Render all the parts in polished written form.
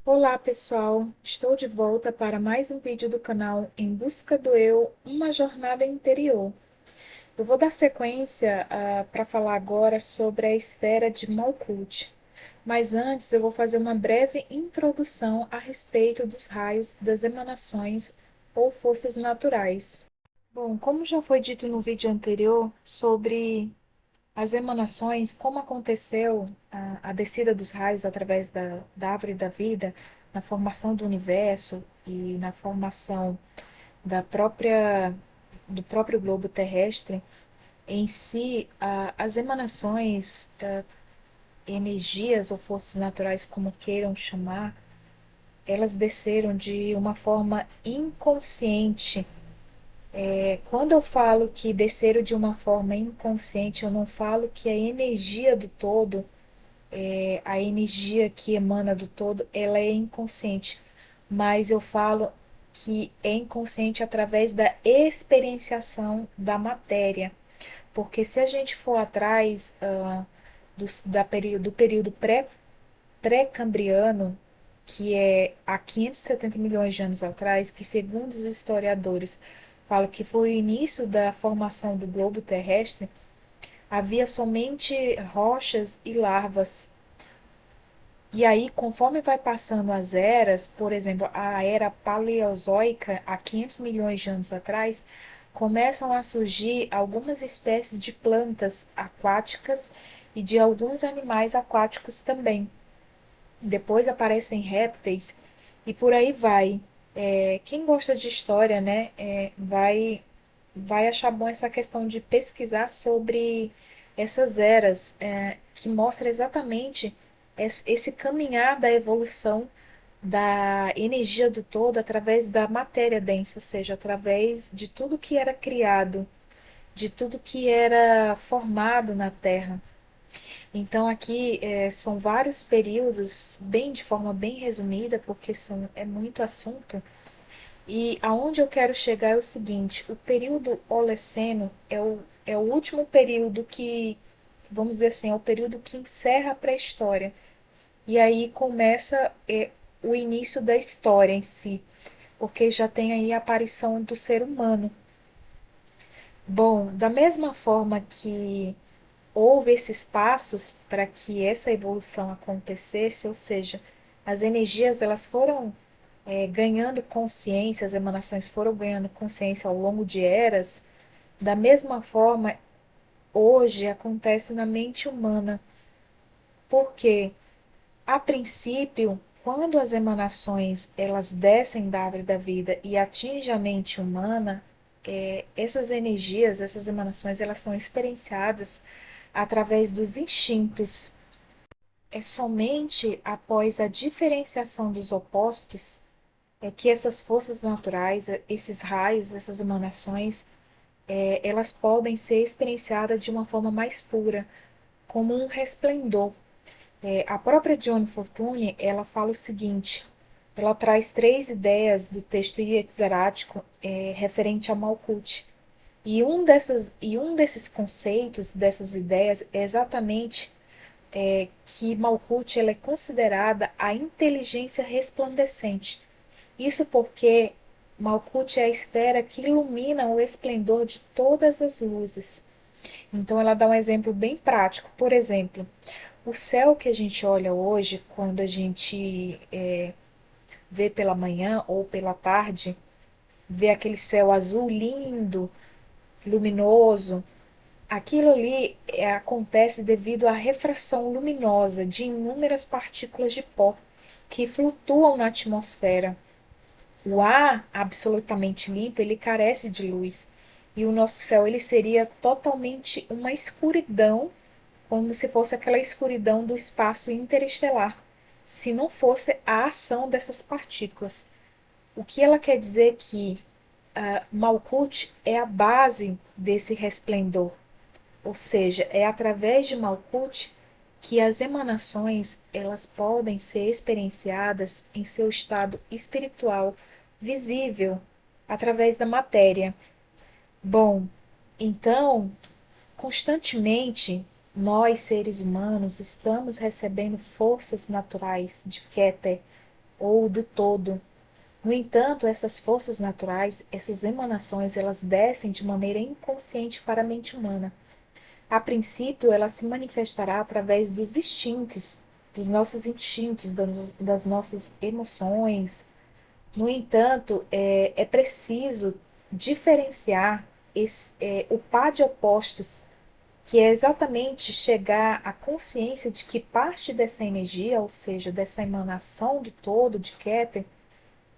Olá pessoal, estou de volta para mais um vídeo do canal Em Busca do Eu, uma jornada interior. Eu vou dar sequência para falar agora sobre a esfera de Malkuth, mas antes eu vou fazer uma breve introdução a respeito dos raios das emanações ou forças naturais. Bom, como já foi dito no vídeo anterior sobre as emanações, como aconteceu a descida dos raios através da árvore da vida, na formação do universo e na formação da própria, do próprio globo terrestre, em si, as emanações, energias ou forças naturais, como queiram chamar, elas desceram de uma forma inconsciente. Quando eu falo que desceram de uma forma inconsciente, eu não falo que a energia do todo, a energia que emana do todo, ela é inconsciente, mas eu falo que é inconsciente através da experienciação da matéria, porque se a gente for atrás do período pré-cambriano, que é há 570 milhões de anos atrás, que segundo os historiadores falam que foi o início da formação do globo terrestre, havia somente rochas e larvas. E aí, conforme vai passando as eras, por exemplo, a era paleozoica, há 500 milhões de anos atrás, começam a surgir algumas espécies de plantas aquáticas e de alguns animais aquáticos também. Depois aparecem répteis e por aí vai. Quem gosta de história, né, vai achar bom essa questão de pesquisar sobre essas eras, que mostra exatamente esse caminhar da evolução da energia do todo através da matéria densa, ou seja, através de tudo que era criado, de tudo que era formado na Terra. Então aqui são vários períodos, bem de forma bem resumida, porque é muito assunto. E aonde eu quero chegar é o seguinte: o período Holoceno é o último período que, vamos dizer assim, é o período que encerra a pré-história. E aí começa o início da história em si, porque já tem aí a aparição do ser humano. Bom, da mesma forma que houve esses passos para que essa evolução acontecesse, ou seja, as energias elas foram ganhando consciência, as emanações foram ganhando consciência ao longo de eras, da mesma forma hoje acontece na mente humana, porque a princípio, quando as emanações elas descem da árvore da vida e atingem a mente humana, essas energias, essas emanações, elas são experienciadas através dos instintos. É somente após a diferenciação dos opostos que essas forças naturais, esses raios, essas emanações, elas podem ser experienciadas de uma forma mais pura, como um resplendor. A própria Joan Fortune, ela fala o seguinte, ela traz três ideias do texto Ietzerático referente a Malkuth. E um desses conceitos, dessas ideias, é exatamente que Malkuth ela é considerada a inteligência resplandecente. Isso porque Malkuth é a esfera que ilumina o esplendor de todas as luzes. Então ela dá um exemplo bem prático. Por exemplo, o céu que a gente olha hoje, quando a gente vê pela manhã ou pela tarde, vê aquele céu azul lindo, luminoso, aquilo ali acontece devido à refração luminosa de inúmeras partículas de pó que flutuam na atmosfera. O ar absolutamente limpo, ele carece de luz. E o nosso céu, ele seria totalmente uma escuridão, como se fosse aquela escuridão do espaço interestelar, se não fosse a ação dessas partículas. O que ela quer dizer que Malkuth é a base desse resplendor, ou seja, é através de Malkuth que as emanações elas podem ser experienciadas em seu estado espiritual visível através da matéria. Bom, então, constantemente nós seres humanos estamos recebendo forças naturais de Keter, ou do todo. No entanto, essas forças naturais, essas emanações, elas descem de maneira inconsciente para a mente humana. A princípio, ela se manifestará através dos instintos, das nossas emoções. No entanto, é preciso diferenciar o par de opostos, que é exatamente chegar à consciência de que parte dessa energia, ou seja, dessa emanação do todo de Keter,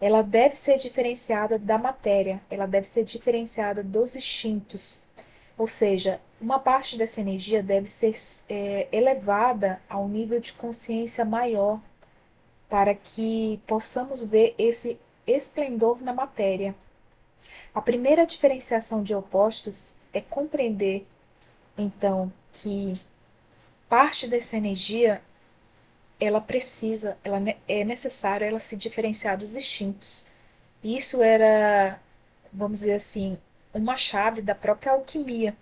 ela deve ser diferenciada da matéria, ela deve ser diferenciada dos instintos. Ou seja, uma parte dessa energia deve ser elevada ao nível de consciência maior, para que possamos ver esse esplendor na matéria. A primeira diferenciação de opostos é compreender, então, que parte dessa energia ela é necessário ela se diferenciar dos instintos. Isso era, vamos dizer assim, uma chave da própria alquimia,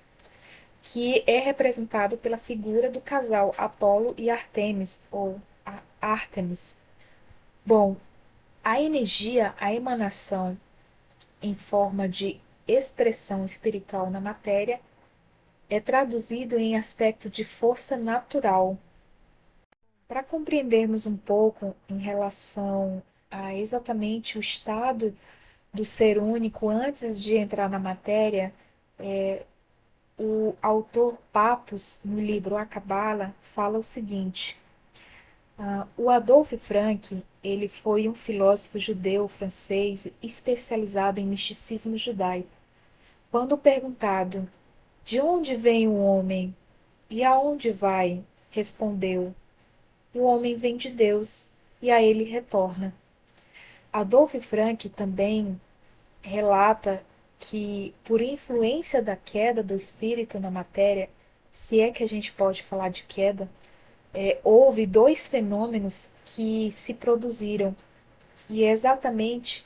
que é representado pela figura do casal Apolo e Artemis, ou Artemis. Bom, a energia, a emanação em forma de expressão espiritual na matéria é traduzido em aspecto de força natural. Para compreendermos um pouco em relação a exatamente o estado do ser único antes de entrar na matéria, o autor Pappus, no livro A Cabala, fala o seguinte: o Adolphe Frank, ele foi um filósofo judeu francês especializado em misticismo judaico. Quando perguntado de onde vem o homem e aonde vai, respondeu: o homem vem de Deus e a ele retorna. Adolphe Frank também relata que, por influência da queda do espírito na matéria, se é que a gente pode falar de queda, houve dois fenômenos que se produziram. E é exatamente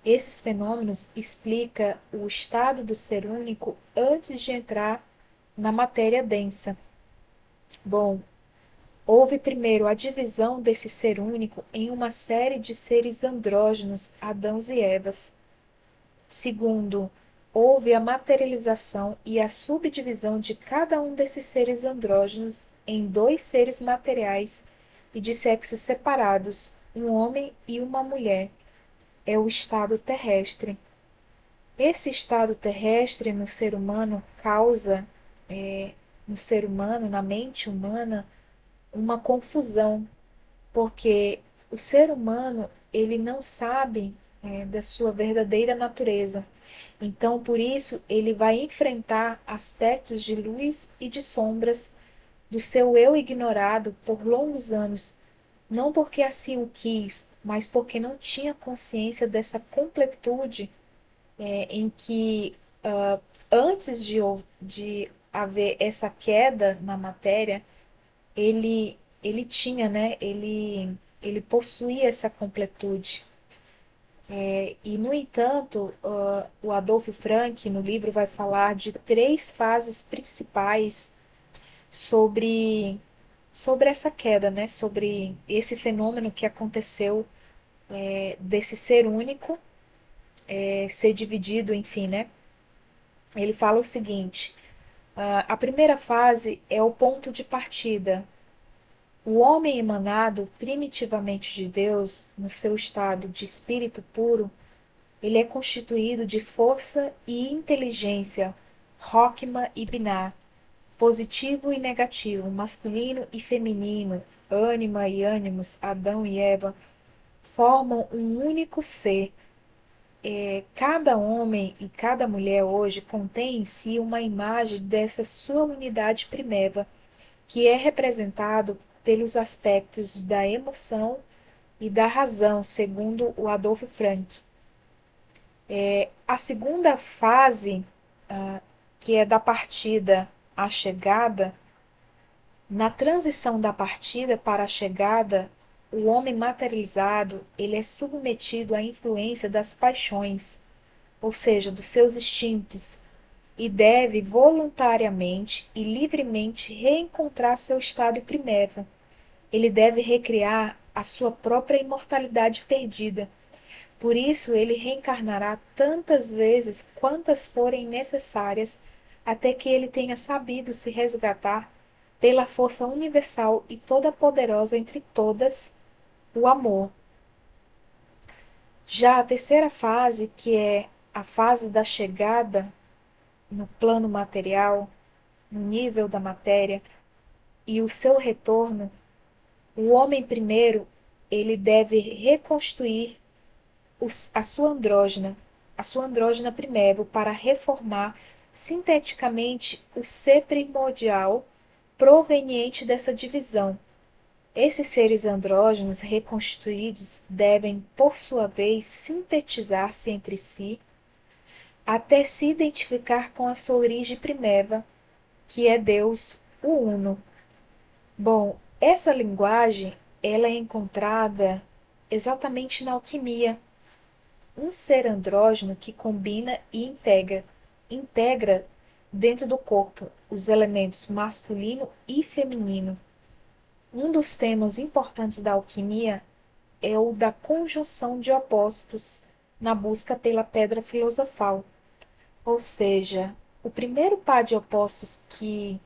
esses fenômenos explicam o estado do ser único antes de entrar na matéria densa. Bom, houve primeiro a divisão desse ser único em uma série de seres andrógenos, Adãos e Evas. Segundo, houve a materialização e a subdivisão de cada um desses seres andrógenos em dois seres materiais e de sexos separados, um homem e uma mulher. É o estado terrestre. Esse estado terrestre no ser humano causa, no ser humano, na mente humana, uma confusão, porque o ser humano ele não sabe da sua verdadeira natureza. Então, por isso, ele vai enfrentar aspectos de luz e de sombras do seu eu ignorado por longos anos, não porque assim o quis, mas porque não tinha consciência dessa completude em que antes de haver essa queda na matéria, ele tinha, né? Ele possuía essa completude. E, no entanto, o Adolphe Frank, no livro, vai falar de três fases principais sobre, sobre essa queda, né? Sobre esse fenômeno que aconteceu desse ser único ser dividido, enfim, né? Ele fala o seguinte: a primeira fase é o ponto de partida. O homem emanado primitivamente de Deus, no seu estado de espírito puro, ele é constituído de força e inteligência, Rockma e Binar, positivo e negativo, masculino e feminino, ânima e ânimos, Adão e Eva, formam um único ser. Cada homem e cada mulher hoje contém em si uma imagem dessa sua unidade primeva, que é representado pelos aspectos da emoção e da razão, segundo o Adolphe Frank. A segunda fase, que é da partida à chegada, na transição da partida para a chegada, o homem materializado ele é submetido à influência das paixões, ou seja, dos seus instintos, e deve voluntariamente e livremente reencontrar seu estado primevo. Ele deve recriar a sua própria imortalidade perdida. Por isso, ele reencarnará tantas vezes quantas forem necessárias, até que ele tenha sabido se resgatar pela força universal e toda poderosa entre todas, o amor. Já a terceira fase, que é a fase da chegada no plano material, no nível da matéria, e o seu retorno, o homem primeiro, ele deve reconstruir a sua andrógena, a sua andrógena primeiro, para reformar sinteticamente o ser primordial proveniente dessa divisão. Esses seres andrógenos reconstruídos devem, por sua vez, sintetizar-se entre si até se identificar com a sua origem primeva, que é Deus, o Uno. Bom, essa linguagem ela é encontrada exatamente na alquimia, um ser andrógeno que combina e integra dentro do corpo os elementos masculino e feminino. Um dos temas importantes da alquimia é o da conjunção de opostos na busca pela pedra filosofal, ou seja, o primeiro par de opostos que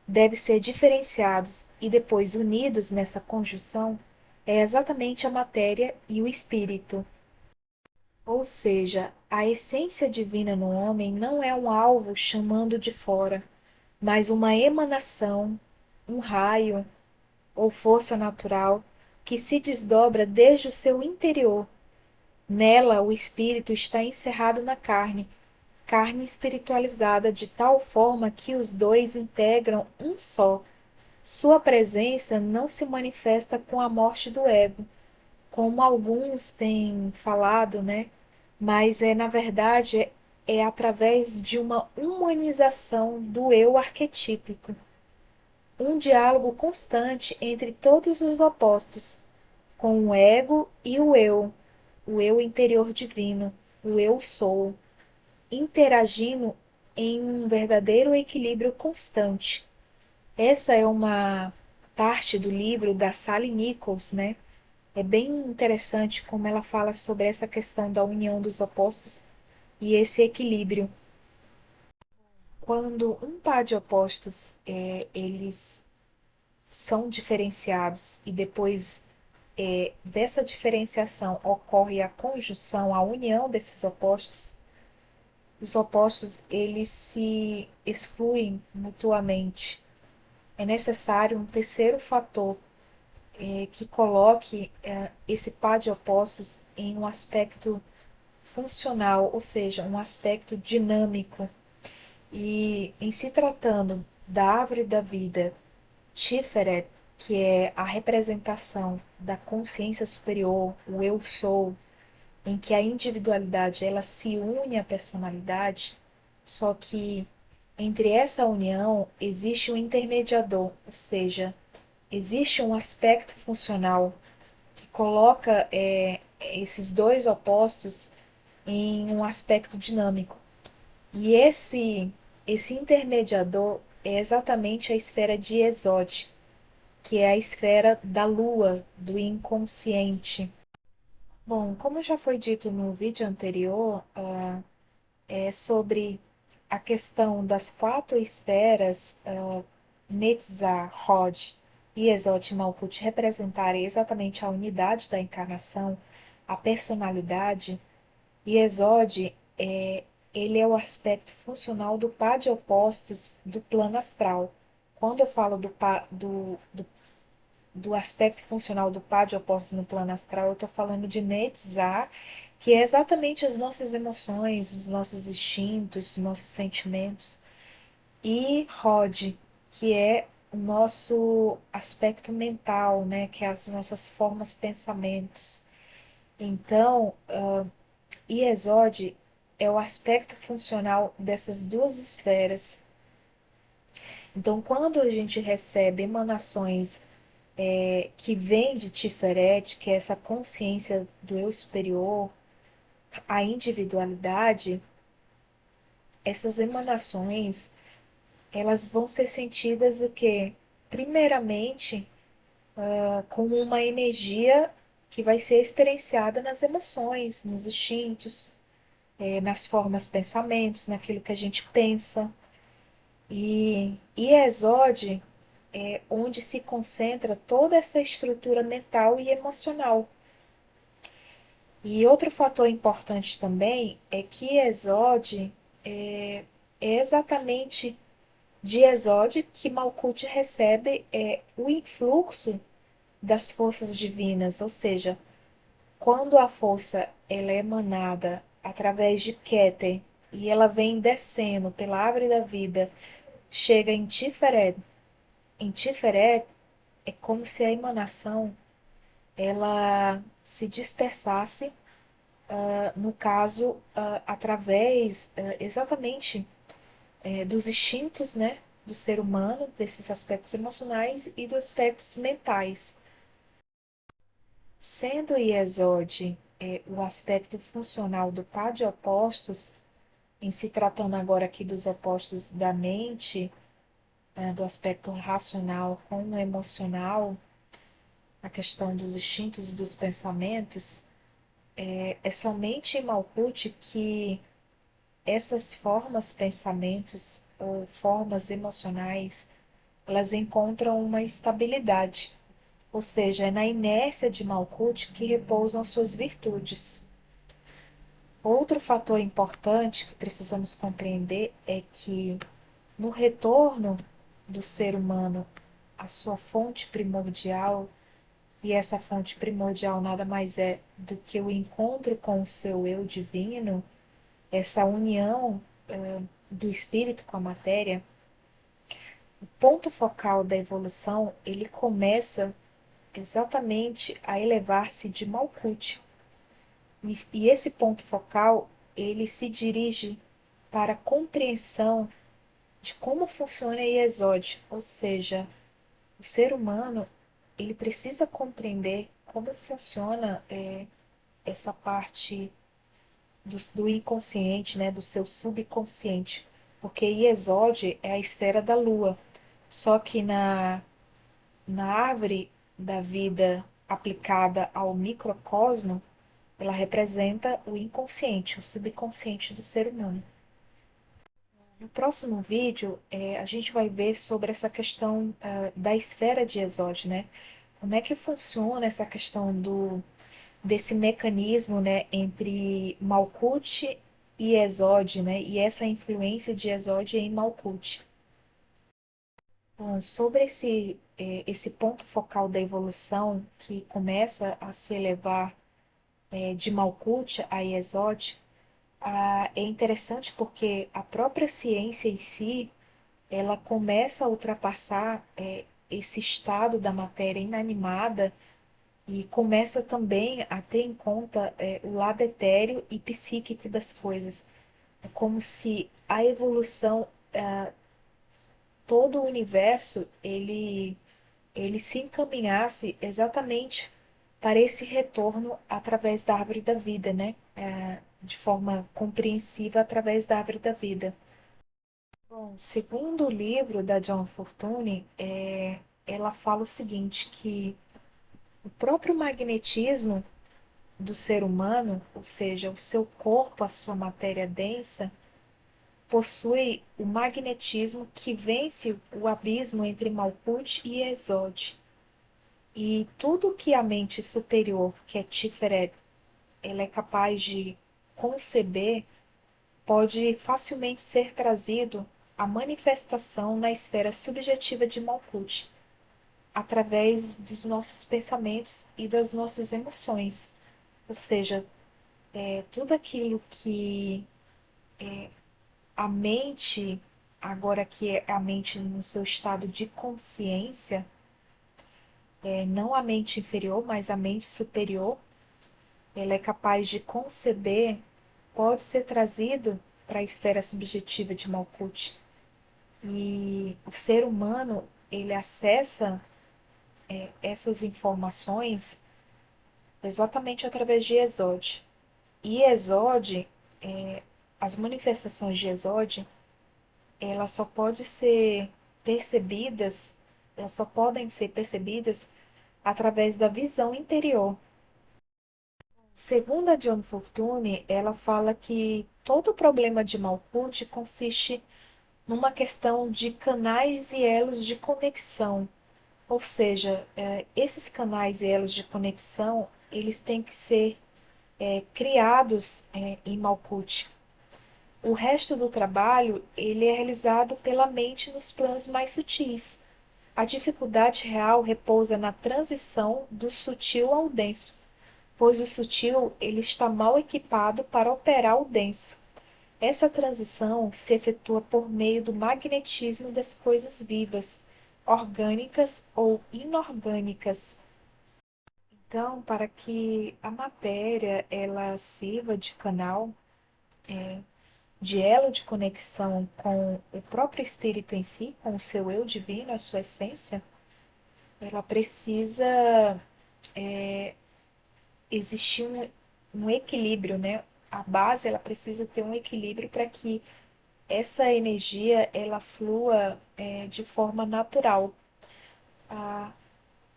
deve ser diferenciados e depois unidos nessa conjunção é exatamente a matéria e o espírito. Ou seja, a essência divina no homem não é um alvo chamando de fora, mas uma emanação, um raio ou força natural que se desdobra desde o seu interior. Nela, o espírito está encerrado na carne, carne espiritualizada de tal forma que os dois integram um só. Sua presença não se manifesta com a morte do ego, como alguns têm falado, né? Mas na verdade é através de uma humanização do eu arquetípico, um diálogo constante entre todos os opostos, com o ego e o eu interior divino, o eu sou, interagindo em um verdadeiro equilíbrio constante. Essa é uma parte do livro da Sally Nichols, né? É bem interessante como ela fala sobre essa questão da união dos opostos e esse equilíbrio. Quando um par de opostos eles são diferenciados e depois dessa diferenciação ocorre a conjunção, a união desses opostos, os opostos eles se excluem mutuamente. É necessário um terceiro fator que coloque esse par de opostos em um aspecto funcional, ou seja, um aspecto dinâmico. E em se tratando da árvore da vida, Tiferet, que é a representação da consciência superior, o eu sou, em que a individualidade ela se une à personalidade, só que entre essa união existe um intermediador, ou seja, existe um aspecto funcional que coloca esses dois opostos em um aspecto dinâmico. E esse intermediador é exatamente a esfera de Esode, que é a esfera da lua, do inconsciente. Bom, como já foi dito no vídeo anterior, é sobre a questão das quatro esferas, Netzah, Hod e Exot Malkuth representarem exatamente a unidade da encarnação, a personalidade, e Exod ele é o aspecto funcional do par de opostos do plano astral. Quando eu falo do aspecto funcional do par de opostos no plano astral, eu estou falando de Netzah, que é exatamente as nossas emoções, os nossos instintos, os nossos sentimentos, e Rod, que é o nosso aspecto mental, né, que é as nossas formas, pensamentos. Então, Iesod é o aspecto funcional dessas duas esferas. Então, quando a gente recebe emanações que vêm de Tiferet, que é essa consciência do eu superior, a individualidade, essas emanações, elas vão ser sentidas o quê? Primeiramente, como uma energia que vai ser experienciada nas emoções, nos instintos, nas formas pensamentos, naquilo que a gente pensa. E Exode é onde se concentra toda essa estrutura mental e emocional. E outro fator importante também é que Exode é exatamente de Exode que Malkuth recebe o influxo das forças divinas, ou seja, quando a força ela é emanada através de Keter e ela vem descendo pela árvore da vida, chega em Tiferet é como se a emanação ela se dispersasse, no caso, através exatamente dos instintos, né, do ser humano, desses aspectos emocionais e dos aspectos mentais. Sendo Iesode o aspecto funcional do par de opostos, em se tratando agora aqui dos opostos da mente, do aspecto racional com o emocional, a questão dos instintos e dos pensamentos, é somente em Malkuth que essas formas pensamentos ou formas emocionais, elas encontram uma estabilidade, ou seja, é na inércia de Malkuth que repousam suas virtudes. Outro fator importante que precisamos compreender é que no retorno do ser humano à sua fonte primordial, e essa fonte primordial nada mais é do que o encontro com o seu eu divino, essa união do espírito com a matéria, o ponto focal da evolução, ele começa exatamente a elevar-se de Malkuth. E esse ponto focal, ele se dirige para a compreensão de como funciona a Iesod, ou seja, o ser humano ele precisa compreender como funciona essa parte do inconsciente, né, do seu subconsciente, porque Iesod é a esfera da lua, só que na árvore da vida aplicada ao microcosmo, ela representa o inconsciente, o subconsciente do ser humano. No próximo vídeo, a gente vai ver sobre essa questão da esfera de Iesod, né? Como é que funciona essa questão desse mecanismo, né, entre Malkuth e Iesod, né? E essa influência de Iesod em Malkuth. Bom, sobre esse ponto focal da evolução que começa a se elevar de Malkuth a Iesod, é interessante porque a própria ciência em si, ela começa a ultrapassar esse estado da matéria inanimada e começa também a ter em conta o lado etéreo e psíquico das coisas. É como se a evolução, todo o universo, ele se encaminhasse exatamente para esse retorno através da árvore da vida, né? De forma compreensiva através da árvore da vida. Bom, segundo o livro da John Fortune, ela fala o seguinte, que o próprio magnetismo do ser humano, ou seja, o seu corpo, a sua matéria densa, possui o magnetismo que vence o abismo entre Malkuth e Exod. E tudo que a mente superior, que é Tiferet, ela é capaz de conceber, pode facilmente ser trazido à manifestação na esfera subjetiva de Malkuth, através dos nossos pensamentos e das nossas emoções. Ou seja, tudo aquilo que a mente, agora que é a mente no seu estado de consciência, não a mente inferior, mas a mente superior, ela é capaz de conceber, pode ser trazido para a esfera subjetiva de Malkuth. E o ser humano, ele acessa essas informações exatamente através de Exod. E Exod, as manifestações de Exod, elas só podem ser percebidas, elas só podem ser percebidas através da visão interior. Segundo a John Fortune, ela fala que todo o problema de Malkuth consiste numa questão de canais e elos de conexão. Ou seja, esses canais e elos de conexão, eles têm que ser criados em Malkuth. O resto do trabalho, ele é realizado pela mente nos planos mais sutis. A dificuldade real repousa na transição do sutil ao denso, pois o sutil ele está mal equipado para operar o denso. Essa transição se efetua por meio do magnetismo das coisas vivas, orgânicas ou inorgânicas. Então, para que a matéria ela sirva de canal, de elo de conexão com o próprio espírito em si, com o seu eu divino, a sua essência, ela precisa existir um equilíbrio, né? A base ela precisa ter um equilíbrio para que essa energia ela flua de forma natural. A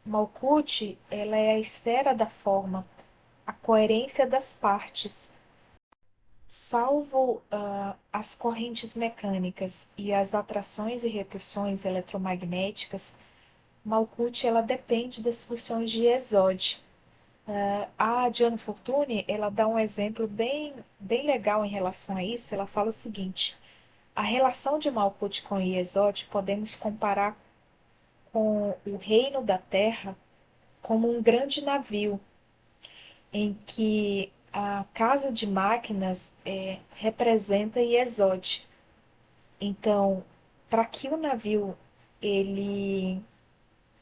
Malkuth ela é a esfera da forma, a coerência das partes. Salvo as correntes mecânicas e as atrações e repulsões eletromagnéticas, Malkuth ela depende das funções de Exode. A Diana Fortune ela dá um exemplo bem legal em relação a isso. Ela fala o seguinte: a relação de Malkuth com Iesod podemos comparar com o reino da terra como um grande navio em que a casa de máquinas representa Iesod. Então, para que o navio ele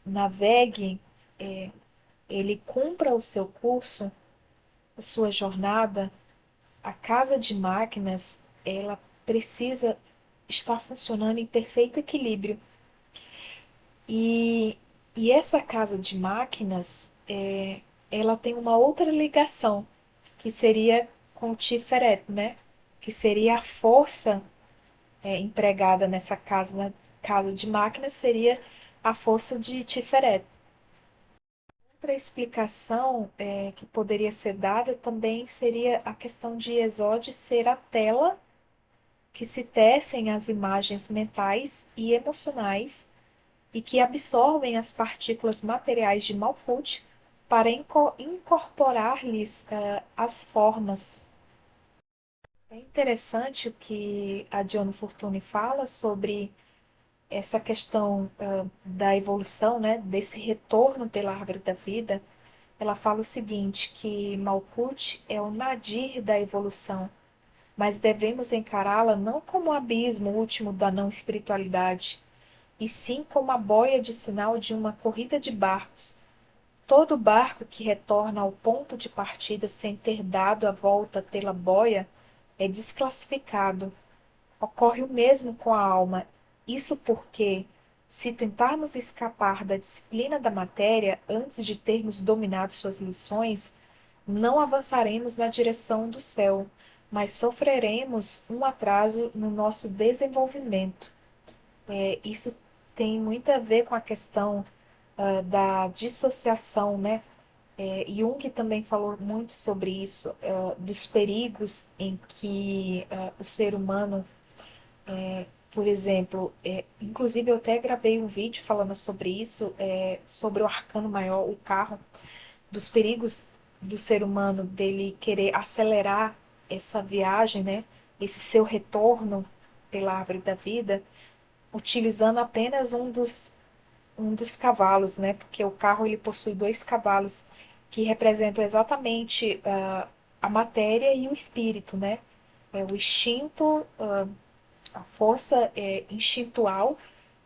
navegue, ele cumpra o seu curso, a sua jornada, a casa de máquinas ela precisa estar funcionando em perfeito equilíbrio. E, e essa casa de máquinas, ela tem uma outra ligação, que seria com o Tiferet, né? Que seria a força empregada nessa casa, na casa de máquinas, seria a força de Tiferet. Outra explicação que poderia ser dada também seria a questão de Exode ser a tela que se tecem as imagens mentais e emocionais e que absorvem as partículas materiais de Malkuth para incorporar-lhes as formas. É interessante o que a Diana Fortune fala sobre essa questão da evolução, né, desse retorno pela árvore da vida. Ela fala o seguinte, que Malkuth é o nadir da evolução, mas devemos encará-la não como o abismo último da não espiritualidade, e sim como a boia de sinal de uma corrida de barcos. Todo barco que retorna ao ponto de partida sem ter dado a volta pela boia é desclassificado. Ocorre o mesmo com a alma. Isso porque, se tentarmos escapar da disciplina da matéria antes de termos dominado suas lições, não avançaremos na direção do céu, mas sofreremos um atraso no nosso desenvolvimento. Isso tem muito a ver com a questão da dissociação, né? Jung também falou muito sobre isso, dos perigos em que o ser humano, por exemplo, inclusive eu até gravei um vídeo falando sobre isso, sobre o arcano maior, o carro, dos perigos do ser humano dele querer acelerar essa viagem, né? Esse seu retorno pela árvore da vida, utilizando apenas um dos cavalos, né? Porque o carro ele possui dois cavalos que representam exatamente a matéria e o espírito, né? O instinto, a força instintual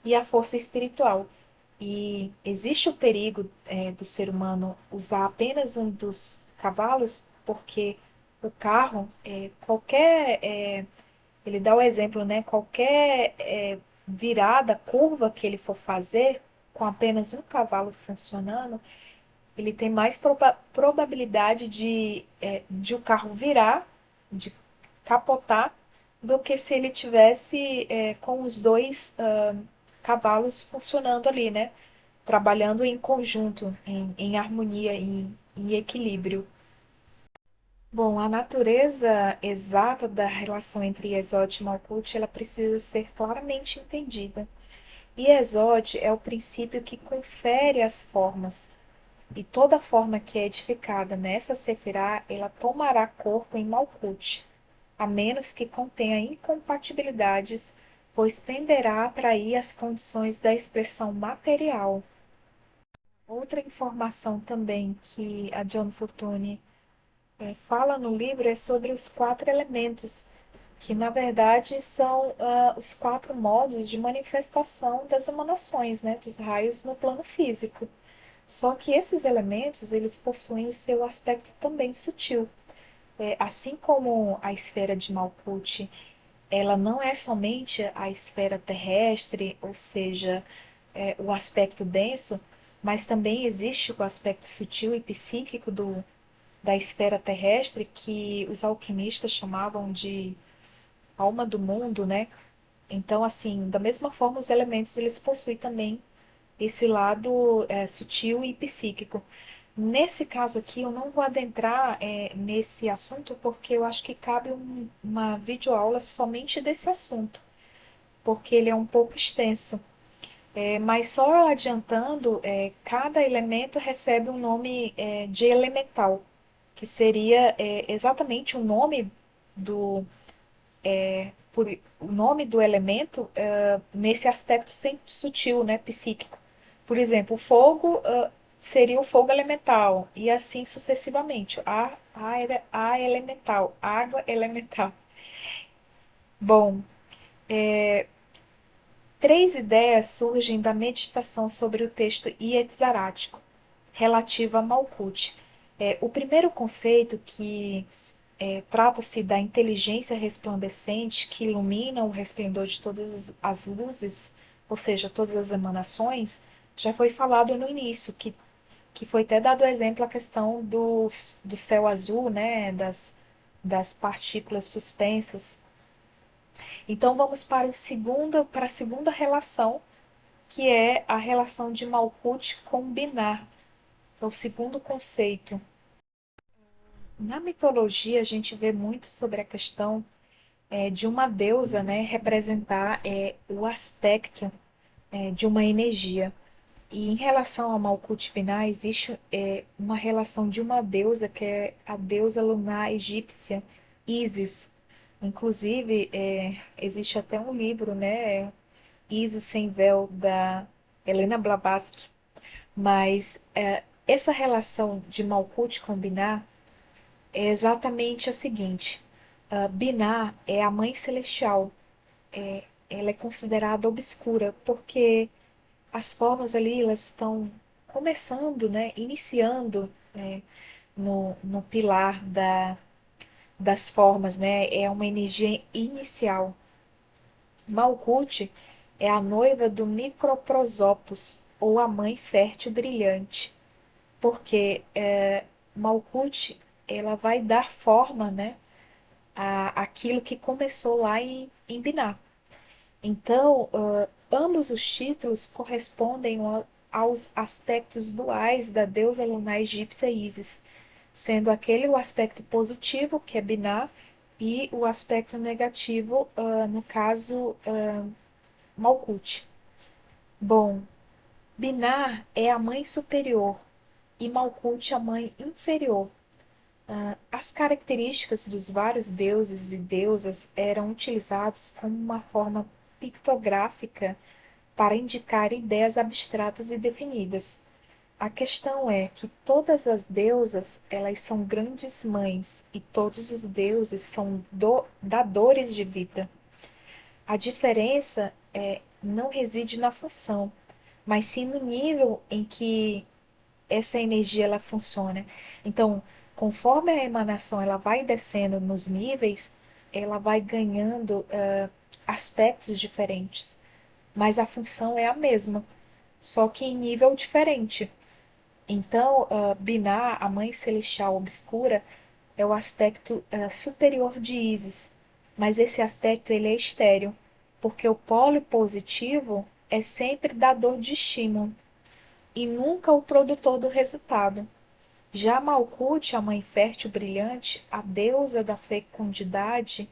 e a força espiritual. E existe o perigo do ser humano usar apenas um dos cavalos, porque o carro, ele dá o exemplo, né? Qualquer virada, curva que ele for fazer, com apenas um cavalo funcionando, ele tem mais probabilidade de o carro virar, de capotar, do que se ele tivesse com os dois cavalos funcionando ali, né? trabalhando em conjunto, em harmonia, em equilíbrio. Bom, a natureza exata da relação entre Exode e Malkuth, ela precisa ser claramente entendida. E Exode é o princípio que confere as formas, e toda forma que é edificada nessa Sefirá, ela tomará corpo em Malkuth, a menos que contenha incompatibilidades, pois tenderá a atrair as condições da expressão material. Outra informação também que a John Fortune fala no livro é sobre os quatro elementos, que na verdade são os quatro modos de manifestação das emanações, né, dos raios no plano físico. Só que esses elementos eles possuem o seu aspecto também sutil. Assim como a esfera de Malkuth, ela não é somente a esfera terrestre, ou seja, o aspecto denso, mas também existe o aspecto sutil e psíquico da esfera terrestre, que os alquimistas chamavam de alma do mundo, né? Então, assim, da mesma forma, os elementos eles possuem também esse lado sutil e psíquico. Nesse caso aqui, eu não vou adentrar nesse assunto porque eu acho que cabe uma videoaula somente desse assunto, porque ele é um pouco extenso. Mas só adiantando, cada elemento recebe um nome de elemental, que seria exatamente o nome do, o nome do elemento nesse aspecto sutil, né, psíquico. Por exemplo, o fogo seria o fogo elemental, e assim sucessivamente. A elemental, água elemental. Bom, três ideias surgem da meditação sobre o texto Ietzarático, relativa a Malkuth. O primeiro conceito, que trata-se da inteligência resplandecente que ilumina o resplendor de todas as luzes, ou seja, todas as emanações, já foi falado no início, que foi até dado exemplo a questão do céu azul, né, das partículas suspensas. Então vamos para a segunda relação, que é a relação de Malkuth com Binah, que é o segundo conceito. Na mitologia, a gente vê muito sobre a questão de uma deusa, né, representar o aspecto de uma energia. E em relação a Malkuth Binah, existe uma relação de uma deusa, que é a deusa lunar egípcia, Isis. Inclusive, existe até um livro, né, Isis Sem Véu, da Helena Blavatsky. Mas essa relação de Malkuth com Binah é exatamente a seguinte. Binah é a mãe celestial. Ela é considerada obscura porque as formas ali elas estão começando, né, iniciando no pilar das formas, né, é uma energia inicial. Malkuth é a noiva do microprosopos, ou a mãe fértil brilhante, porque Malkuth ela vai dar forma, né, aquilo que começou lá em Binah. Então, ambos os títulos correspondem aos aspectos duais da deusa lunar egípcia Ísis, sendo aquele o aspecto positivo, que é Binah, e o aspecto negativo, no caso, Malkuth. Bom, Binah é a mãe superior e Malkuth a mãe inferior. As características dos vários deuses e deusas eram utilizados como uma forma pictográfica para indicar ideias abstratas e definidas. A questão é que todas as deusas, elas são grandes mães e todos os deuses são dadores de vida. A diferença não reside na função, mas sim no nível em que essa energia ela funciona. Então, conforme a emanação ela vai descendo nos níveis, ela vai ganhando aspectos diferentes, mas a função é a mesma, só que em nível diferente. Então, Binah, a mãe celestial obscura, é o aspecto superior de Ísis, mas esse aspecto ele é estéril, porque o polo positivo é sempre dador de estímulo. e nunca o produtor do resultado. Já Malkuth, a mãe fértil brilhante, a deusa da fecundidade,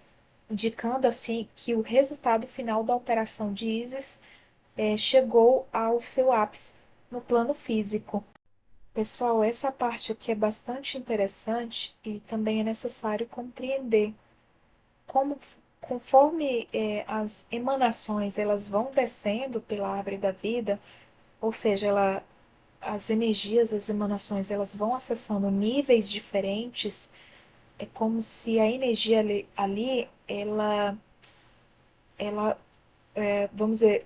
indicando assim que o resultado final da operação de Ísis chegou ao seu ápice no plano físico. Pessoal, essa parte aqui é bastante interessante e também é necessário compreender como, conforme as emanações elas vão descendo pela árvore da vida, ou seja, as energias, as emanações, elas vão acessando níveis diferentes. É como se a energia ali ela vamos dizer,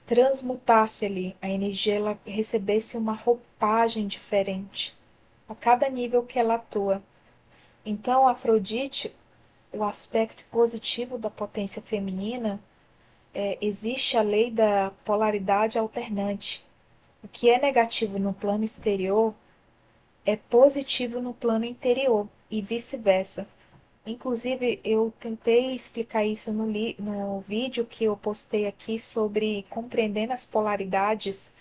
transmutasse ali, a energia ela recebesse uma roupagem diferente a cada nível que ela atua. Então, Afrodite, o aspecto positivo da potência feminina, existe a lei da polaridade alternante. O que é negativo no plano exterior é positivo no plano interior e vice-versa. Inclusive, eu tentei explicar isso no vídeo que eu postei aqui sobre compreendendo as polaridades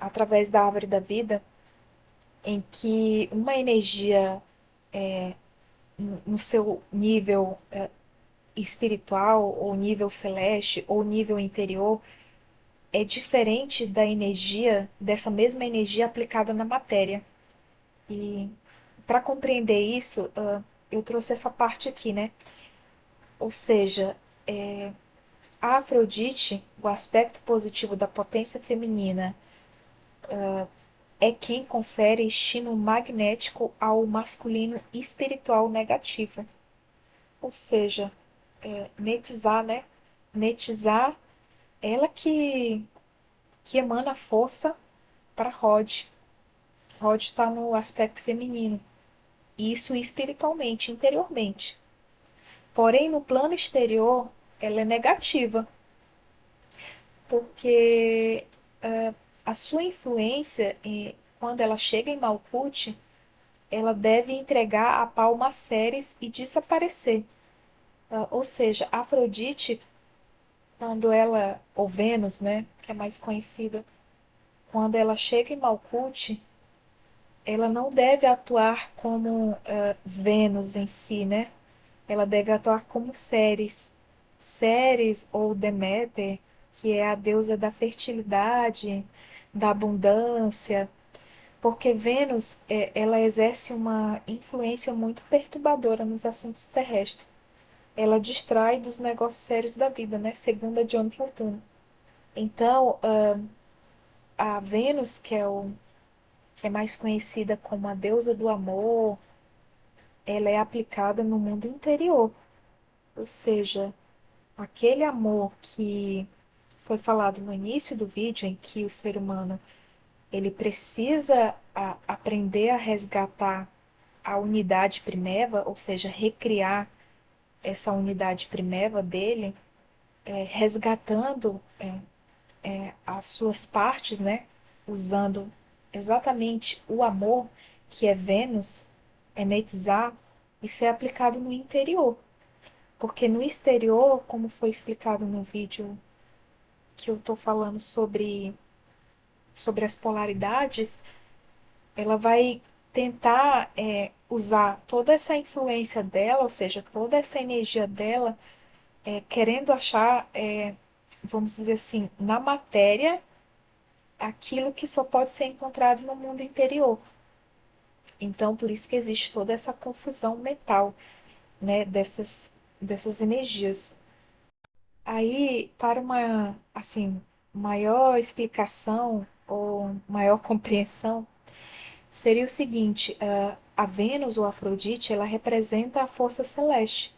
através da árvore da vida, em que uma energia no seu nível espiritual, ou nível celeste, ou nível interior, é diferente da energia, dessa mesma energia aplicada na matéria. E para compreender isso, eu trouxe essa parte aqui, né? Ou seja, a Afrodite, o aspecto positivo da potência feminina, é quem confere estímulo magnético ao masculino espiritual negativo. Ou seja, netizar, né? Netizar, ela que emana força para Rod. Rod está no aspecto feminino. Isso espiritualmente, interiormente. Porém, no plano exterior, ela é negativa, porque a sua influência, quando ela chega em Malkuth, ela deve entregar a palma a Ceres e desaparecer. Ou seja, Afrodite, quando ela, ou Vênus, né, que é mais conhecida, quando ela chega em Malkuth, ela não deve atuar como Vênus em si, né? Ela deve atuar como Ceres. Ceres ou Deméter, que é a deusa da fertilidade, da abundância, porque Vênus ela exerce uma influência muito perturbadora nos assuntos terrestres. Ela distrai dos negócios sérios da vida, né? Segundo a John Fortune. Então, a Vênus, que é mais conhecida como a deusa do amor, ela é aplicada no mundo interior, ou seja, aquele amor que foi falado no início do vídeo, em que o ser humano ele precisa aprender a resgatar a unidade primeva, ou seja, recriar essa unidade primeva dele, resgatando as suas partes, né? Usando exatamente o amor, que é Vênus, Netizar, isso é aplicado no interior. Porque no exterior, como foi explicado no vídeo que eu estou falando sobre as polaridades, ela vai tentar usar toda essa influência dela, ou seja, toda essa energia dela, querendo achar, vamos dizer assim, na matéria, aquilo que só pode ser encontrado no mundo interior. Então, por isso que existe toda essa confusão mental, né, dessas energias. Aí, para uma, assim, maior explicação ou maior compreensão, seria o seguinte: a Vênus ou Afrodite, ela representa a força celeste.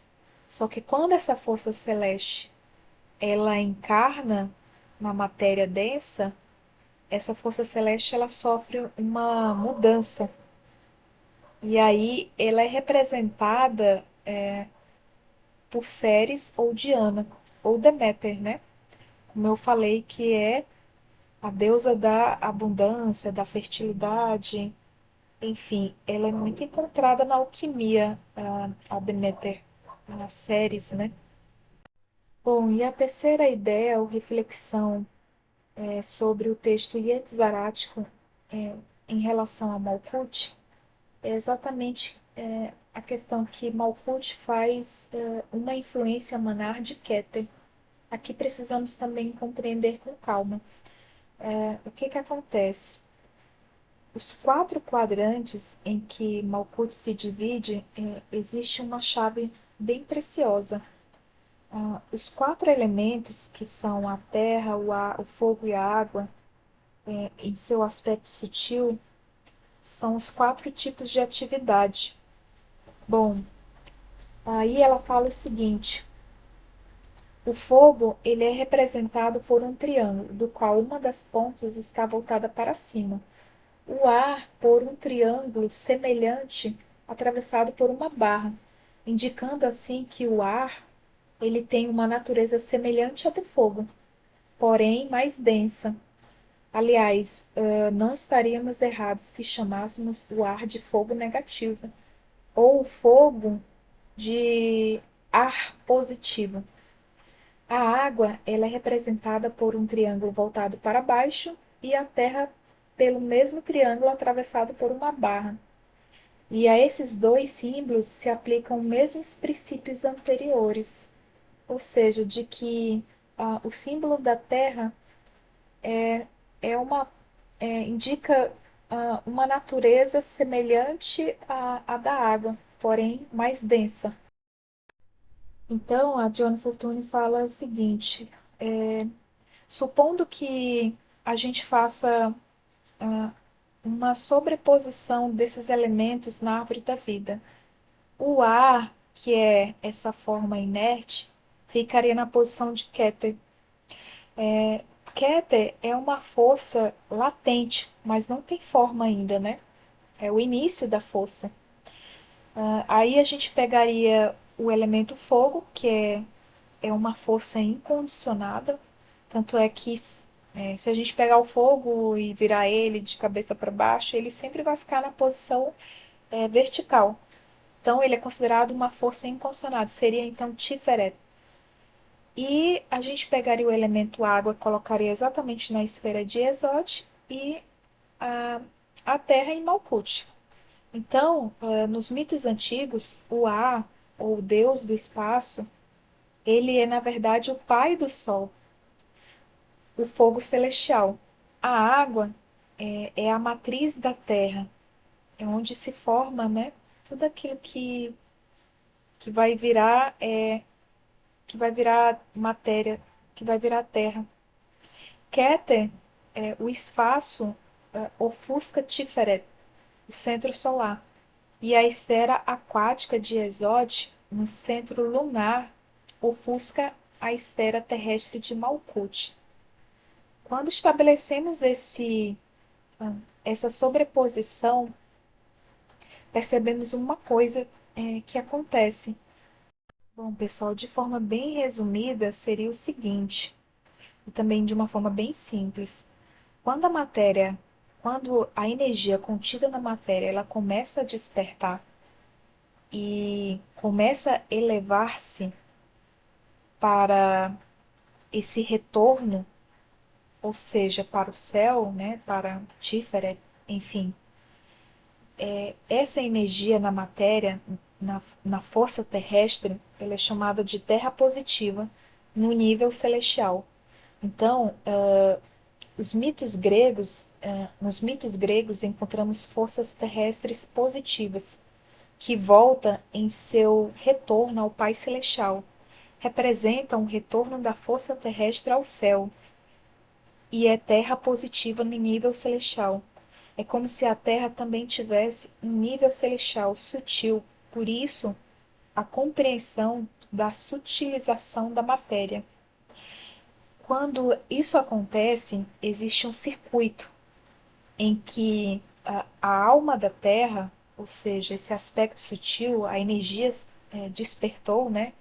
Só que quando essa força celeste ela encarna na matéria densa, essa força celeste ela sofre uma mudança. E aí ela é representada por Ceres ou Diana, ou Deméter, né? Como eu falei, que é a deusa da abundância, da fertilidade. Enfim, ela é muito encontrada na alquimia, a Deméter, a Ceres, né? Bom, e a terceira ideia ou reflexão sobre o texto Yetzarat é, em relação a Malkuth é exatamente a questão que Malkuth faz uma influência manar de Keter. Aqui precisamos também compreender com calma. O que que acontece? Os quatro quadrantes em que Malkuth se divide, existe uma chave bem preciosa. Os quatro elementos, que são a terra, o ar, o fogo e a água, em seu aspecto sutil, são os quatro tipos de atividade. Bom, aí ela fala o seguinte: o fogo ele é representado por um triângulo, do qual uma das pontas está voltada para cima. O ar por um triângulo semelhante atravessado por uma barra, indicando assim que o ar ele tem uma natureza semelhante à do fogo, porém mais densa. Aliás, não estaríamos errados se chamássemos o ar de fogo negativo ou o fogo de ar positivo. A água ela é representada por um triângulo voltado para baixo e a terra pelo mesmo triângulo atravessado por uma barra. E a esses dois símbolos se aplicam os mesmos princípios anteriores, ou seja, de que o símbolo da terra é uma, indica uma natureza semelhante à da água, porém mais densa. Então, a John Fortune fala o seguinte: supondo que a gente faça uma sobreposição desses elementos na árvore da vida, o ar, que é essa forma inerte, ficaria na posição de Keter. Keter é uma força latente, mas não tem forma ainda, né? É o início da força. Aí a gente pegaria o elemento fogo, que é uma força incondicionada. Tanto é que se a gente pegar o fogo e virar ele de cabeça para baixo, ele sempre vai ficar na posição vertical. Então ele é considerado uma força incondicionada, seria então Tiferet. E a gente pegaria o elemento água e colocaria exatamente na esfera de Exod e a, a terra em Malkuth. Então, nos mitos antigos, o Ar, ou Deus do espaço, ele é, na verdade, o pai do Sol, o fogo celestial. A água é a matriz da terra, é onde se forma, né, tudo aquilo que vai virar, que vai virar matéria, que vai virar terra. Keter, o espaço, ofusca Tiferet, o centro solar. E a esfera aquática de Exod, no centro lunar, ofusca a esfera terrestre de Malkuth. Quando estabelecemos essa sobreposição, percebemos uma coisa que acontece. Bom, pessoal, de forma bem resumida, seria o seguinte, e também de uma forma bem simples. Quando a matéria, quando a energia contida na matéria, ela começa a despertar e começa a elevar-se para esse retorno, ou seja, para o céu, né, para Tiferet, enfim, essa energia na matéria, na força terrestre, ela é chamada de terra positiva no nível celestial. Então, nos mitos gregos encontramos forças terrestres positivas, que volta em seu retorno ao Pai Celestial, representam o retorno da força terrestre ao céu e é terra positiva no nível celestial. É como se a Terra também tivesse um nível celestial sutil, por isso a compreensão da sutilização da matéria. Quando isso acontece, existe um circuito em que a alma da Terra, ou seja, esse aspecto sutil, a energia despertou, né?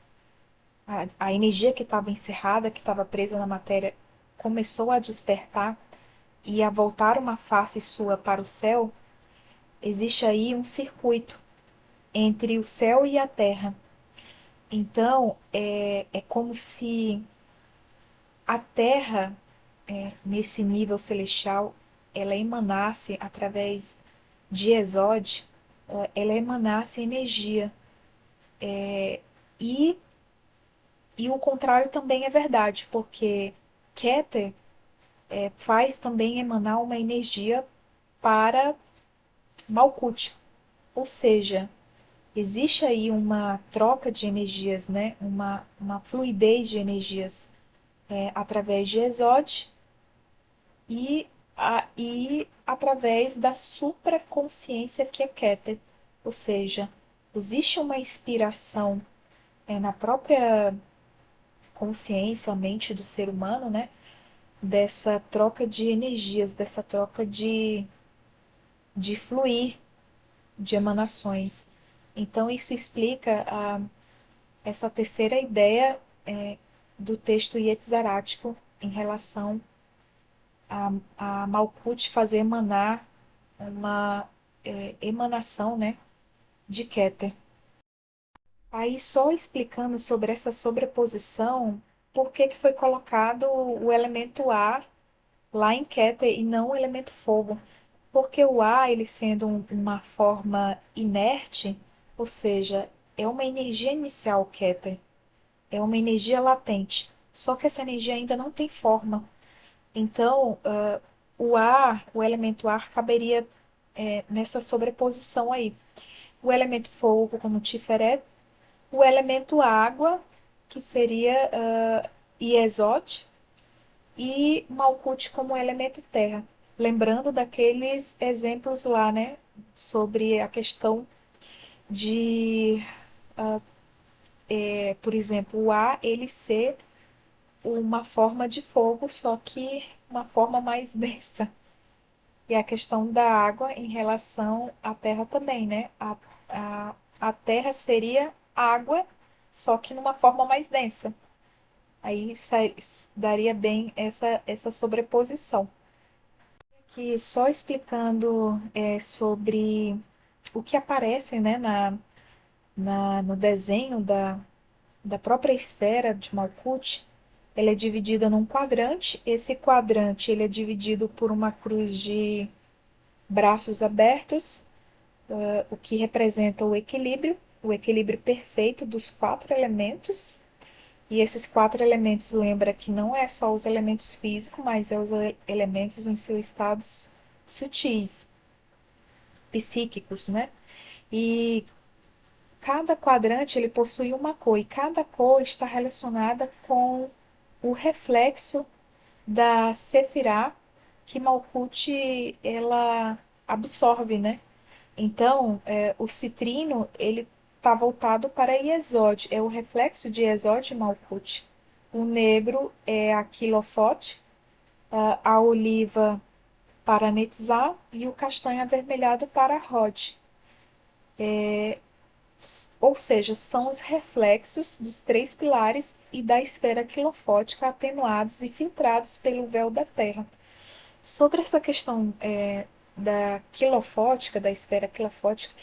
A energia que estava encerrada, que estava presa na matéria, começou a despertar e a voltar uma face sua para o céu. Existe aí um circuito entre o céu e a terra. Então, é como se a terra nesse nível celestial, ela emanasse através de Exode, ela emanasse energia. E, e o contrário também é verdade, porque Keter faz também emanar uma energia para Malkuth. Ou seja, existe aí uma troca de energias, né? Uma fluidez de energias através de Exode e através da supraconsciência que é Keter. Ou seja, existe uma inspiração na própria consciência, a mente do ser humano, né? Dessa troca de energias, dessa troca de fluir de emanações. Então, isso explica essa terceira ideia do texto Yetzarático em relação a Malkuth fazer emanar uma emanação, né, de Keter. Aí, só explicando sobre essa sobreposição, por que que foi colocado o elemento ar lá em Keter e não o elemento fogo? Porque o ar, ele sendo uma forma inerte, ou seja, é uma energia inicial Keter, é uma energia latente, só que essa energia ainda não tem forma. Então, o ar, o elemento ar, caberia nessa sobreposição aí. O elemento fogo, como Tiferet, o elemento água, que seria Iesod, e Malkuth como elemento terra. Lembrando daqueles exemplos lá, né, sobre a questão de, por exemplo, o ar ele ser uma forma de fogo, só que uma forma mais densa. E a questão da água em relação à terra também, né? A terra seria água, só que numa forma mais densa. Aí daria bem essa sobreposição. Que só explicando sobre o que aparece, né, no desenho da própria esfera de Malkuth, ela é dividida num quadrante. Esse quadrante ele é dividido por uma cruz de braços abertos, o que representa o equilíbrio perfeito dos quatro elementos. E esses quatro elementos lembra que não é só os elementos físicos, mas é os elementos em seus estados sutis, psíquicos, né? E cada quadrante ele possui uma cor e cada cor está relacionada com o reflexo da Sefirah que Malkuth ela absorve, né? Então, o citrino ele está voltado para Yesod, é o reflexo de Yesod e Malkuth. O negro é a Quilofote, a oliva para Netzah e o castanho avermelhado para Hod. Ou seja, são os reflexos dos três pilares e da esfera quilofótica atenuados e filtrados pelo véu da Terra. Sobre essa questão da quilofótica, da esfera quilofótica,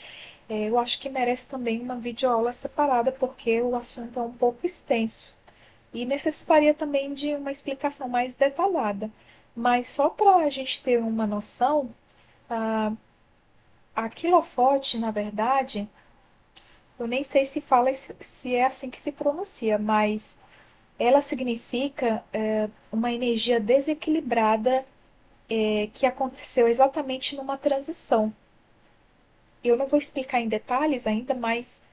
eu acho que merece também uma videoaula separada, porque o assunto é um pouco extenso e necessitaria também de uma explicação mais detalhada. Mas só para a gente ter uma noção, a quilofote, na verdade, eu nem sei se fala se é assim que se pronuncia, mas ela significa uma energia desequilibrada que aconteceu exatamente numa transição. Eu não vou explicar em detalhes ainda, mas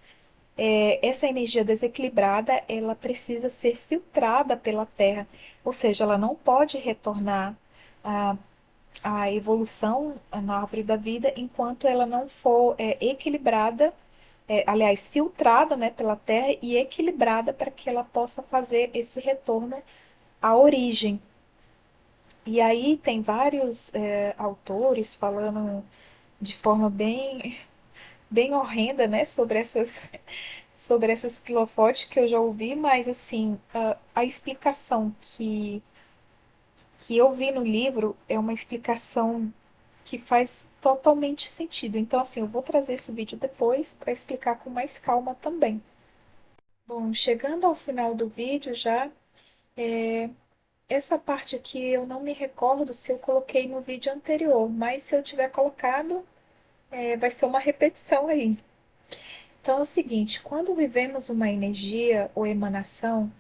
essa energia desequilibrada ela precisa ser filtrada pela Terra, ou seja, ela não pode retornar à, à evolução na árvore da vida enquanto ela não for equilibrada, aliás, filtrada, né, pela Terra e equilibrada para que ela possa fazer esse retorno à origem. E aí tem vários autores falando de forma bem horrenda, né, sobre essas quilofotes que eu já ouvi, mas assim, a explicação que eu vi no livro é uma explicação que faz totalmente sentido. Então, assim, eu vou trazer esse vídeo depois para explicar com mais calma também. Bom, chegando ao final do vídeo já, essa parte aqui eu não me recordo se eu coloquei no vídeo anterior, mas se eu tiver colocado, vai ser uma repetição aí. Então é o seguinte, quando vivemos uma energia ou emanação,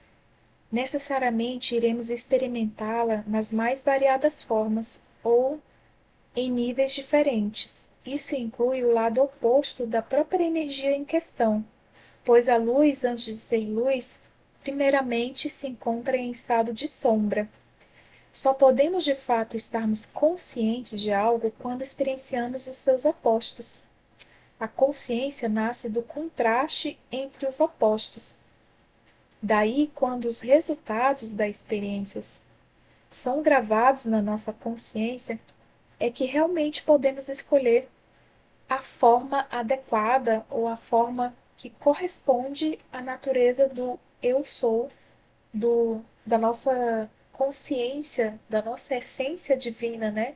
necessariamente iremos experimentá-la nas mais variadas formas ou em níveis diferentes. Isso inclui o lado oposto da própria energia em questão, pois a luz, antes de ser luz, primeiramente se encontra em estado de sombra. Só podemos de fato estarmos conscientes de algo quando experienciamos os seus opostos. A consciência nasce do contraste entre os opostos. Daí, quando os resultados das experiências são gravados na nossa consciência, é que realmente podemos escolher a forma adequada ou a forma que corresponde à natureza do eu sou, da nossa consciência, da nossa essência divina, né?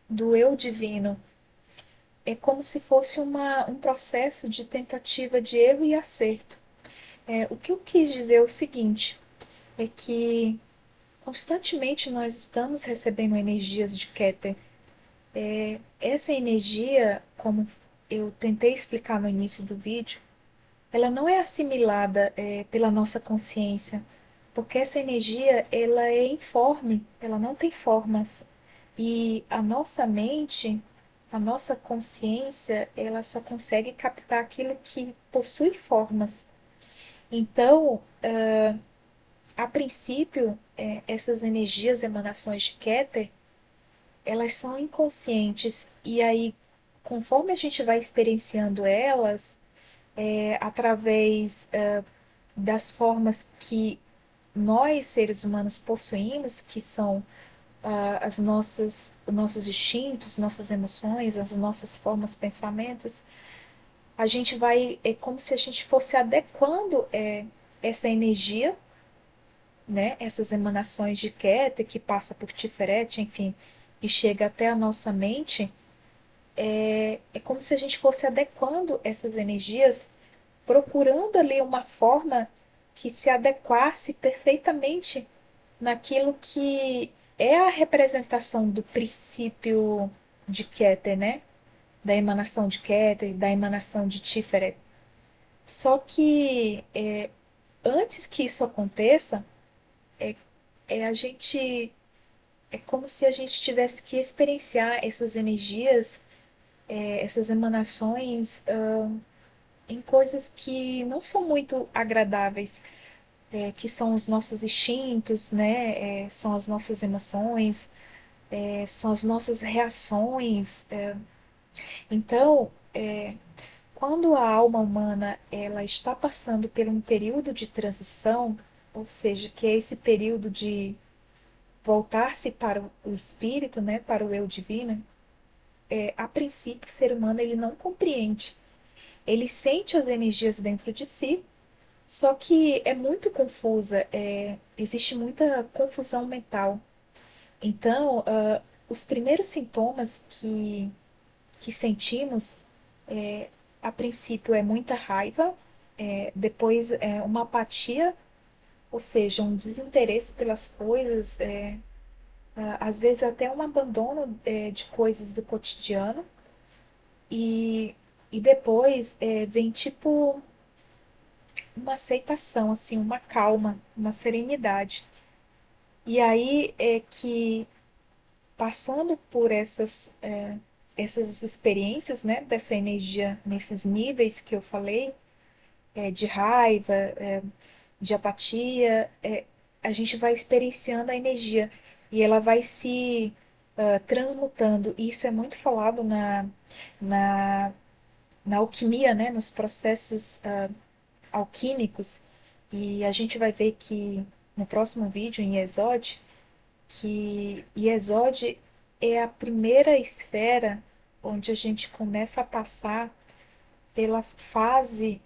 Do eu divino. É como se fosse um processo de tentativa de erro e acerto. O que eu quis dizer é o seguinte, é que constantemente nós estamos recebendo energias de Keter. Essa energia, como eu tentei explicar no início do vídeo, ela não é assimilada pela nossa consciência, porque essa energia ela é informe, ela não tem formas. E a nossa mente, a nossa consciência, ela só consegue captar aquilo que possui formas. Então, a princípio, essas energias, emanações de Keter, elas são inconscientes. E aí, conforme a gente vai experienciando elas, através das formas que nós, seres humanos, possuímos, que são os nossos instintos, nossas emoções, as nossas formas, pensamentos, a gente vai, é como se a gente fosse adequando essa energia, né, essas emanações de Keter que passa por Tiferet, enfim, e chega até a nossa mente, é como se a gente fosse adequando essas energias, procurando ali uma forma que se adequasse perfeitamente naquilo que é a representação do princípio de Keter, né? Da emanação de Keter, da emanação de Tiferet. Só que antes que isso aconteça, é, a gente é como se a gente tivesse que experienciar essas energias, essas emanações em coisas que não são muito agradáveis, que são os nossos instintos, né? São as nossas emoções, são as nossas reações. Então, quando a alma humana ela está passando por um período de transição, ou seja, que é esse período de voltar-se para o espírito, né, para o eu divino, a princípio o ser humano ele não compreende. Ele sente as energias dentro de si, só que é muito confusa, existe muita confusão mental. Então, os primeiros sintomas que sentimos, a princípio, é muita raiva, depois uma apatia, ou seja, um desinteresse pelas coisas, às vezes até um abandono de coisas do cotidiano, e, e depois vem tipo uma aceitação, assim, uma calma, uma serenidade. E aí é que, passando por essas experiências, né, dessa energia nesses níveis que eu falei, de raiva, de apatia, a gente vai experienciando a energia e ela vai se transmutando. E isso é muito falado na, na alquimia, né, nos processos alquímicos. E a gente vai ver que no próximo vídeo, em Exode, que Yesod é a primeira esfera onde a gente começa a passar pela fase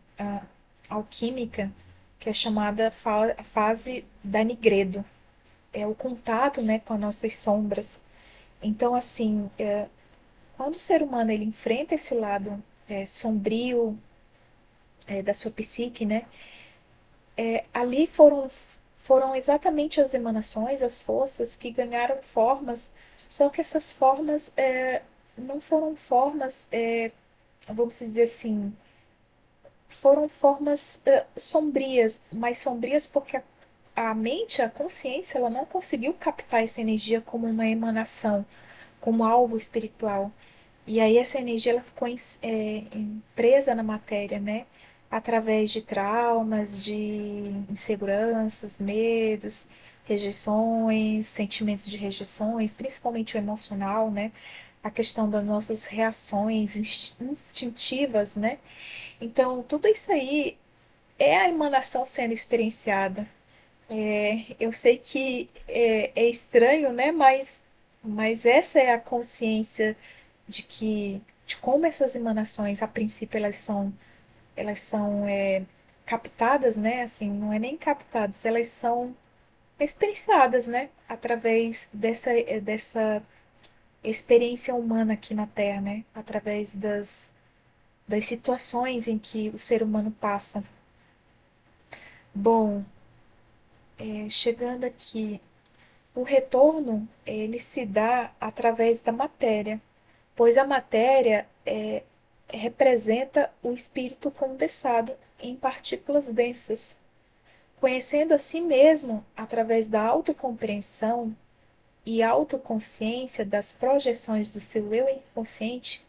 alquímica, que é chamada fase da Nigredo. É o contato, né, com as nossas sombras. Então, assim, quando o ser humano ele enfrenta esse lado sombrio da sua psique, né, ali foram foram exatamente as emanações, as forças que ganharam formas, só que essas formas não foram formas, vamos dizer assim, foram formas sombrias, mas sombrias porque a mente, a consciência, ela não conseguiu captar essa energia como uma emanação, como algo espiritual. E aí essa energia ela ficou presa na matéria, né? Através de traumas, de inseguranças, medos, rejeições, sentimentos de rejeições, principalmente o emocional, né? A questão das nossas reações instintivas, né? Então, tudo isso aí é a emanação sendo experienciada. Eu sei que é estranho, né? Mas essa é a consciência de como essas emanações, a princípio, elas são captadas, né? Assim, não é nem captadas, elas são experienciadas, né? Através dessa experiência humana aqui na Terra, né? Através das situações em que o ser humano passa. Bom, chegando aqui, o retorno ele se dá através da matéria, pois a matéria representa o espírito condensado em partículas densas. Conhecendo a si mesmo através da autocompreensão e autoconsciência das projeções do seu eu inconsciente,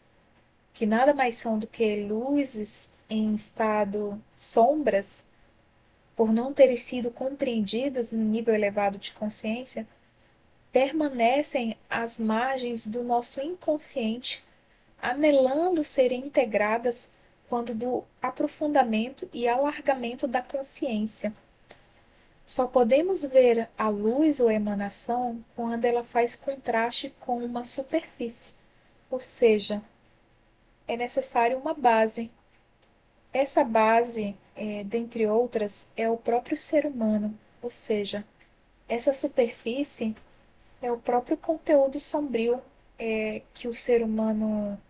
que nada mais são do que luzes em estado sombras, por não terem sido compreendidas no nível elevado de consciência, permanecem às margens do nosso inconsciente, anelando serem integradas quando do aprofundamento e alargamento da consciência. Só podemos ver a luz ou emanação quando ela faz contraste com uma superfície, ou seja, é necessário uma base. Essa base, dentre outras, é o próprio ser humano, ou seja, essa superfície é o próprio conteúdo sombrio que o ser humano,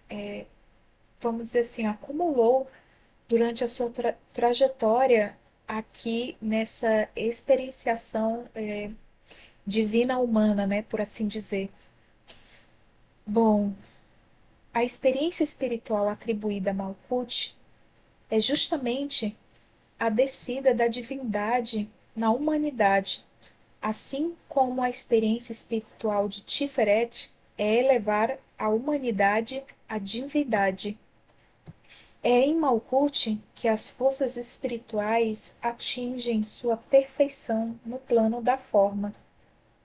vamos dizer assim, acumulou durante a sua trajetória aqui nessa experienciação divina humana, né, por assim dizer. Bom, a experiência espiritual atribuída a Malkuth é justamente a descida da divindade na humanidade, assim como a experiência espiritual de Tiferet é elevar a humanidade à divindade. É em Malkuth que as forças espirituais atingem sua perfeição no plano da forma,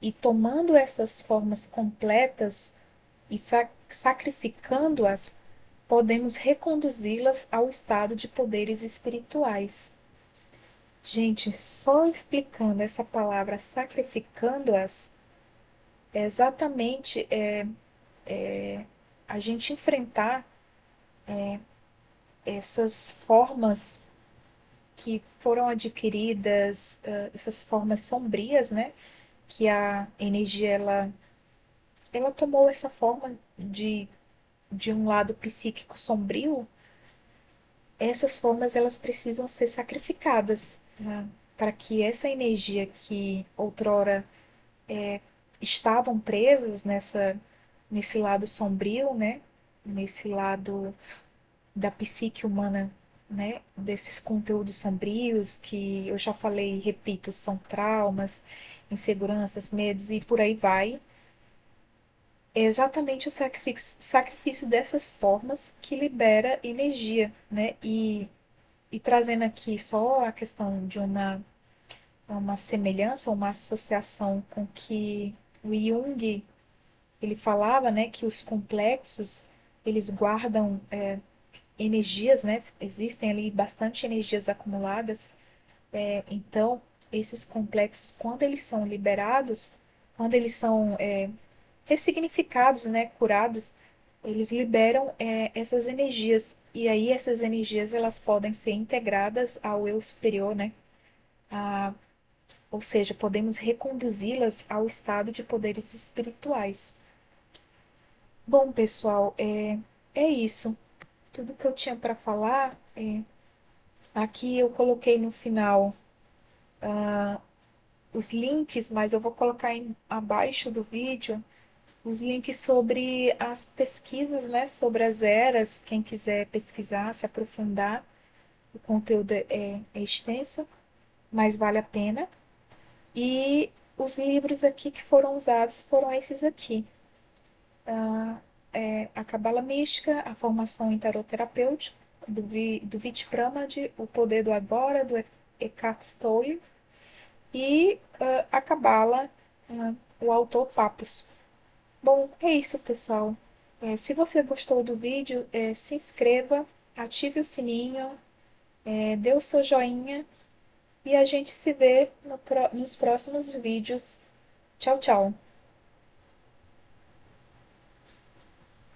e tomando essas formas completas e sacrificando-as, podemos reconduzi-las ao estado de poderes espirituais. Gente, só explicando essa palavra sacrificando-as, é exatamente a gente enfrentar essas formas que foram adquiridas, essas formas sombrias, né? Que a energia ela tomou essa forma de um lado psíquico sombrio. Essas formas elas precisam ser sacrificadas, tá? Para que essa energia que outrora estavam presas nesse lado sombrio, né? Nesse lado da psique humana, né? Desses conteúdos sombrios que eu já falei e repito, são traumas, inseguranças, medos e por aí vai. É exatamente o sacrifício dessas formas que libera energia, né? E trazendo aqui só a questão de uma semelhança, uma associação com que o Jung ele falava, né, que os complexos eles guardam energias, né? Existem ali bastante energias acumuladas. Então, esses complexos, quando eles são liberados, quando eles são ressignificados, né, curados, eles liberam essas energias. E aí essas energias elas podem ser integradas ao eu superior, né? A, ou seja, podemos reconduzi-las ao estado de poderes espirituais. Bom, pessoal, é isso. Tudo que eu tinha para falar, aqui eu coloquei no final os links, mas eu vou colocar abaixo do vídeo os links sobre as pesquisas, né, sobre as eras, quem quiser pesquisar, se aprofundar, o conteúdo é extenso, mas vale a pena. E os livros aqui que foram usados foram esses aqui. A Cabala Mística, a Formação em Tarot Terapêutico, do Vichpramad, O Poder do Agora, do Eckhart Tolle, e a Cabala, o autor Papos. Bom, é isso, pessoal. Se você gostou do vídeo, se inscreva, ative o sininho, dê o seu joinha e a gente se vê nos próximos vídeos. Tchau, tchau!